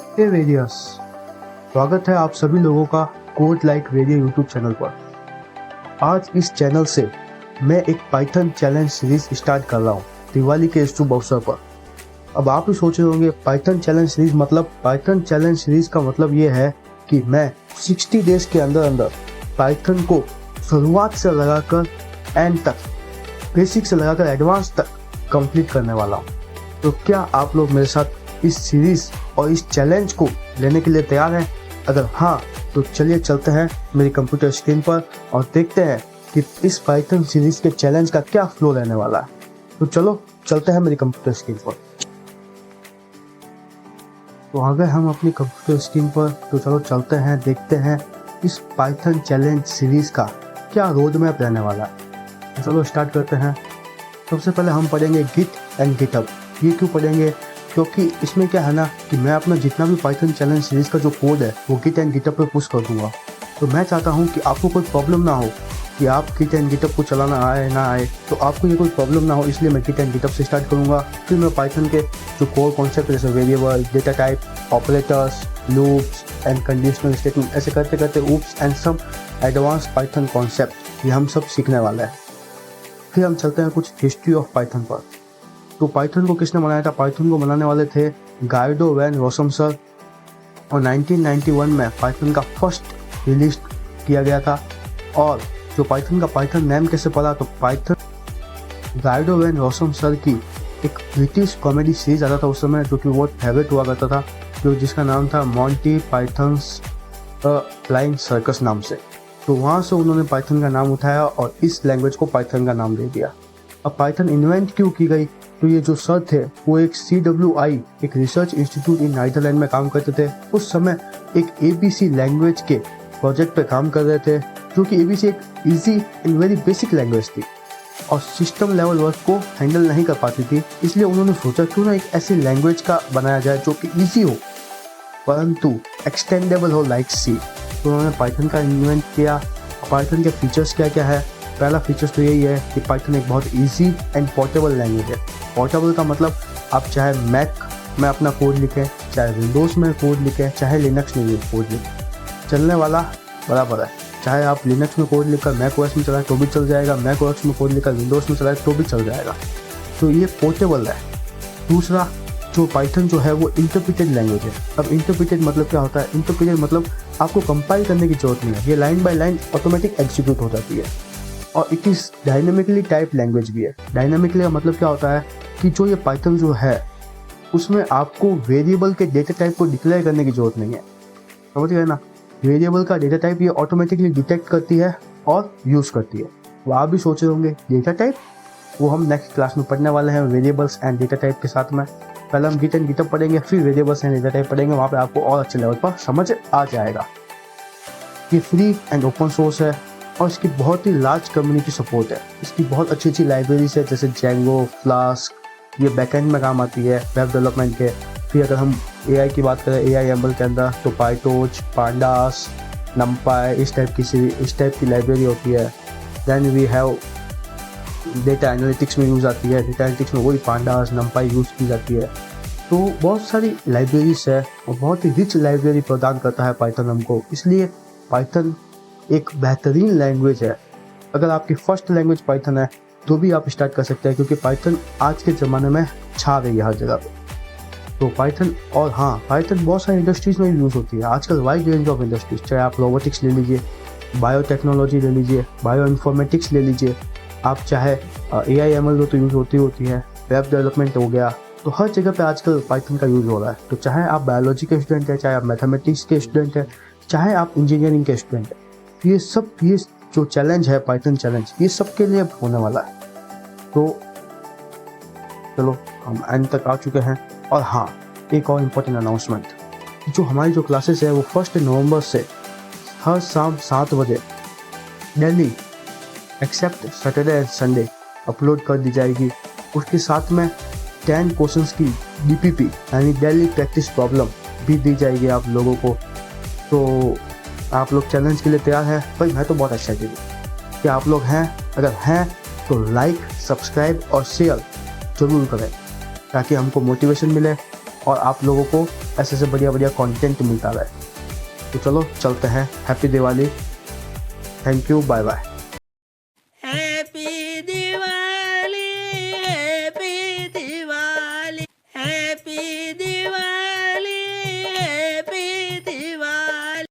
हे various, स्वागत है आप सभी लोगों का code like Vario YouTube channel पर। आज इस चैनल से मैं एक पाइथन चैलेंज सीरीज स्टार्ट कर रहा हूँ दिवाली के शुभ अवसर पर। अब आप ही सोच रहे होंगे पाइथन चैलेंज सीरीज मतलब? पाइथन चैलेंज सीरीज का मतलब ये है कि मैं 60 डेज के अंदर अंदर पाइथन को शुरुआत से लगाकर एंड तक, बेसिक से लगाकर एडवांस तक कंप्लीट करने वाला हूँ। तो क्या आप लोग मेरे साथ इस सीरीज और इस चैलेंज को लेने के लिए तैयार हैं? अगर हाँ, तो चलिए चलते हैं मेरी कंप्यूटर स्क्रीन पर और देखते हैं कि इस पाइथन सीरीज के चैलेंज का क्या फ्लो रहने वाला है। तो चलो चलते हैं मेरी कंप्यूटर स्क्रीन पर। तो आ गए हम अपनी कंप्यूटर स्क्रीन पर। तो चलो चलते हैं, देखते हैं इस पाइथन चैलेंज सीरीज का क्या रोड मैप रहने वाला है। तो चलो स्टार्ट करते हैं। सबसे पहले हम पढ़ेंगे गिट एंड गिटहब। ये क्यों पढ़ेंगे? क्योंकि इसमें क्या है ना कि मैं अपना जितना भी पाइथन चैलेंज सीरीज का जो कोड है वो गिट एंड गिटहब पे पुश कर दूंगा। तो मैं चाहता हूँ कि आपको कोई प्रॉब्लम ना हो कि आप गिट एंड गिटहब को चलाना आए ना आए, तो आपको ये कोई प्रॉब्लम ना हो, इसलिए मैं गिट एंड गिटहब से स्टार्ट करूँगा। फिर मैं पाइथन के जो कोर कॉन्सेप्ट जैसे variable, data type, operators, loops and conditional statement, ऐसे करते करते OOPs and some advance Python concept, ये हम सब सीखने वाले हैं। फिर हम चलते हैं कुछ हिस्ट्री ऑफ पाइथन पर। तो पाइथन को किसने बनाया था? पाइथन को बनाने वाले थे गाइडो वैन रोसम सर, और 1991 में पाइथन का फर्स्ट रिलीज किया गया था। और जो पाइथन का पाइथन नेम कैसे पड़ा? तो Python Guido van Rossum sir की एक ब्रिटिश कॉमेडी सीरीज आता था उस समय, जो कि बहुत फेवरेट हुआ करता था, जो जिसका नाम था मॉन्टी पाइथन्स फ्लाइंग सर्कस नाम से। तो वहाँ से उन्होंने पाइथन का नाम उठाया और इस लैंग्वेज को पाइथन का नाम दे दिया। अब पाइथन इन्वेंट क्यों की गई? तो ये जो सर थे वो एक CWI, एक रिसर्च इंस्टीट्यूट इन नीदरलैंड में काम करते थे। उस समय एक ABC लैंग्वेज के प्रोजेक्ट पे काम कर रहे थे, जो कि ABC एक easy and very basic language थी और सिस्टम लेवल वर्क को हैंडल नहीं कर पाती थी। इसलिए उन्होंने सोचा क्यों ना एक ऐसी लैंग्वेज का बनाया जाए जो कि ईजी हो परंतु एक्सटेंडेबल हो लाइक C। तो उन्होंने पाइथन का इन्वेंट किया। पाइथन के फीचर्स क्या क्या है? पहला फीचर्स तो यही है कि पाइथन एक बहुत इजी एंड पोर्टेबल लैंग्वेज है। पोर्टेबल का मतलब आप चाहे मैक में अपना कोड लिखें, चाहे विंडोज़ में कोड लिखें, चाहे लिनक्स में कोड लिखें, चलने वाला बराबर है। चाहे आप लिनक्स में कोड लिखकर मैक ओएस में चलाएं तो भी चल जाएगा, मैक ओएस में कोड लिखकर विंडोज़ में चलाएं तो भी चल जाएगा। तो ये पोर्टेबल है। दूसरा, जो पाइथन जो है वो इंटरप्रिटेड लैंग्वेज है। अब इंटरप्रिटेड मतलब क्या होता है? इंटरप्रिटेड मतलब आपको कंपाइल करने की जरूरत नहीं है, ये line by line automatic execute हो जाती है। और it is dynamically type language भी है। डायनेमिकली का मतलब क्या होता है कि जो ये पाइथन जो है उसमें आपको वेरिएबल के डेटा टाइप को डिक्लेयर करने की जरूरत नहीं है। समझ गए ना? वेरिएबल का डेटा टाइप ये ऑटोमेटिकली डिटेक्ट करती है और यूज़ करती है। वो आप भी सोच रहे होंगे डेटा टाइप, वो हम नेक्स्ट क्लास में पढ़ने वाले हैं वेरिएबल्स एंड डेटा टाइप के साथ में। पहले हम गिट एंड गिटहब पढ़ेंगे, फिर वेरिएबल्स एंड डेटा टाइप पढ़ेंगे। वहाँ पे आपको और अच्छे लेवल पर समझ आ जाएगा। ये फ्री एंड ओपन सोर्स है और इसकी बहुत ही लार्ज कम्युनिटी सपोर्ट है। इसकी बहुत अच्छी अच्छी लाइब्रेरीज है जैसे जेंगो, फ्लास्क, ये बैकएंड में काम आती है वेब डेवलपमेंट के। फिर अगर हम AI की बात करें, AI/ML के अंदर तो पाइटोच, पांडास, नमपाई, इस टाइप की लाइब्रेरी होती है। Then we have data analytics में यूज़ आती है। डेटा एनालिटिक्स में वही पांडास, नमपाई यूज़ की जाती है। तो बहुत सारी लाइब्रेरीज है और बहुत ही रिच लाइब्रेरी प्रदान करता है पाइथन हमको। इसलिए पाइथन एक बेहतरीन लैंग्वेज है। अगर आपकी फर्स्ट लैंग्वेज पाइथन है तो भी आप स्टार्ट कर सकते हैं, क्योंकि पाइथन आज के ज़माने में छा रही है हर जगह पे। तो पाइथन, और हाँ, पाइथन बहुत सारी इंडस्ट्रीज़ में यूज़ होती है आजकल, वाइड रेंज ऑफ इंडस्ट्रीज। चाहे आप रोबोटिक्स ले लीजिए, बायोटेक्नोलॉजी ले लीजिए, बायो इन्फॉर्मेटिक्स ले लीजिए, आप चाहे AI/ML तो यूज़ होती है, वेब डेवलपमेंट हो गया, तो हर जगह पे आजकल पाइथन का यूज़ हो रहा है। तो चाहे आप बायोलॉजी के स्टूडेंट हैं, चाहे आप मैथमेटिक्स के स्टूडेंट हैं, चाहे आप इंजीनियरिंग के स्टूडेंट हैं, ये जो चैलेंज है पाइथन चैलेंज, ये सबके लिए होने वाला है। तो चलो हम एंड तक आ चुके हैं। और हाँ, एक और इम्पोर्टेंट अनाउंसमेंट, जो हमारी जो क्लासेस है वो 1 नवंबर से हर शाम 7 बजे daily except Saturday and Sunday upload कर दी जाएगी। उसके साथ में 10 क्वेश्चंस की DPP यानी डेली प्रैक्टिस प्रॉब्लम भी दी जाएगी आप लोगों को। तो आप लोग चैलेंज के लिए तैयार हैं? भाई मैं तो बहुत एक्साइटेड हूँ कि आप लोग हैं। अगर हैं तो लाइक, सब्सक्राइब और शेयर जरूर करें ताकि हमको मोटिवेशन मिले और आप लोगों को ऐसे से बढ़िया बढ़िया कंटेंट मिलता रहे। तो चलो चलते हैं। Happy Diwali. Thank you, bye bye.